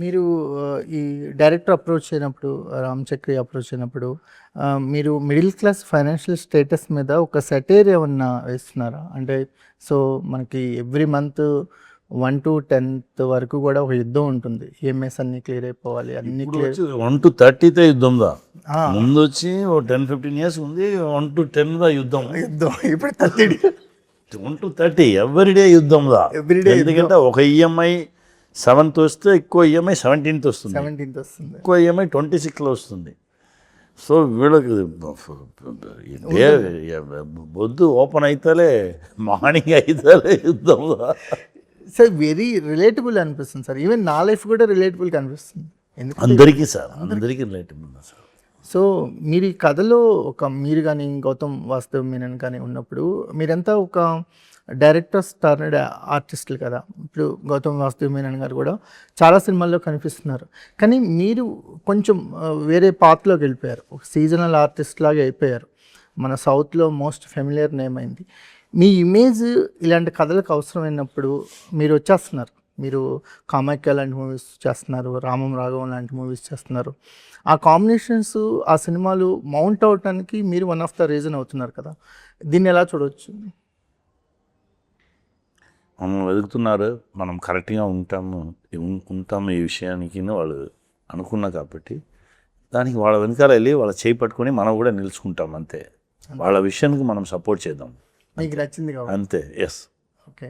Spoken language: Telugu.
మీరు ఈ డైరెక్టర్ అప్రోచ్ అయినప్పుడు, రామ్ చక్రి అప్రోచ్ అయినప్పుడు మీరు మిడిల్ క్లాస్ ఫైనాన్షియల్ స్టేటస్ మీద ఒక సెటైర్ ఏమన్నా వేస్తున్నారా? అంటే సో మనకి ఎవ్రీ మంత్ 1 to 10th వరకు కూడా ఒక యుద్ధం ఉంటుంది. ఈఎంఐస్ అన్నీ క్లియర్ అయిపోవాలి, అన్నీ క్లియర్. 1 to 30 యుద్ధందా? ముందు వచ్చి 10-15 years ఉంది. 1 to 10 యుద్ధం. ఇప్పుడు 30 1 to 30 ఎవ్రీడే యుద్ధందా? ఎవ్రీడే. ఎందుకంటే ఒక ఈఎంఐ 7th వస్తే ఎక్కువ ఈఎంఐ 17th వస్తుంది, 17th వస్తుంది, ఎక్కువ ఈఎంఐ 26లో వస్తుంది. సో వీళ్ళకి బొద్దు ఓపెన్ అవుతాలే, మార్నింగ్ అవుతాలే యుద్ధందా. సార్ వెరీ రిలేటబుల్ అనిపిస్తుంది సార్. ఈవెన్ నా లైఫ్ కూడా రిలేటబుల్గా అనిపిస్తుంది. అందరికీ సార్, అందరికీ రిలేటబుల్ సార్. సో మీరు ఈ కథలో మీరు కానీ గౌతమ్ వాసుదేవ్ మీనన్ కానీ ఉన్నప్పుడు మీరంతా ఒక డైరెక్టర్ స్టార్డ్ ఆర్టిస్టులు కదా. ఇప్పుడు గౌతమ్ వాసుదేవ్ మీనన్ గారు కూడా చాలా సినిమాల్లో కనిపిస్తున్నారు, కానీ మీరు కొంచెం వేరే పాత్రలోకి వెళ్ళిపోయారు. ఒక సీజనల్ ఆర్టిస్ట్ లాగా అయిపోయారు. మన సౌత్లో మోస్ట్ ఫెమిలియర్ నేమ్ అయింది. మీ ఇమేజ్ ఇలాంటి కథలకు అవసరమైనప్పుడు మీరు వచ్చేస్తున్నారు. మీరు కామాఖ్య లాంటి మూవీస్ చేస్తున్నారు, రామం రాఘవం లాంటి మూవీస్ చేస్తున్నారు. ఆ కాంబినేషన్స్, ఆ సినిమాలు మౌంట్ అవటానికి మీరు వన్ ఆఫ్ ద రీజన్ అవుతున్నారు కదా. దీన్ని ఎలా చూడవచ్చు? మనం వెతుకుతున్నారు, మనం కరెక్ట్గా ఉంటాము ఈ విషయానికి వాళ్ళు అనుకున్నా కాబట్టి దానికి వాళ్ళ వెనకాల వెళ్ళి వాళ్ళ చేయి పట్టుకొని మనం కూడా నిలుచుకుంటాం అంతే. వాళ్ళ విషయానికి మనం సపోర్ట్ చేద్దాం, మీకు నచ్చింది కాబట్టి అంతే. ఎస్. ఓకే.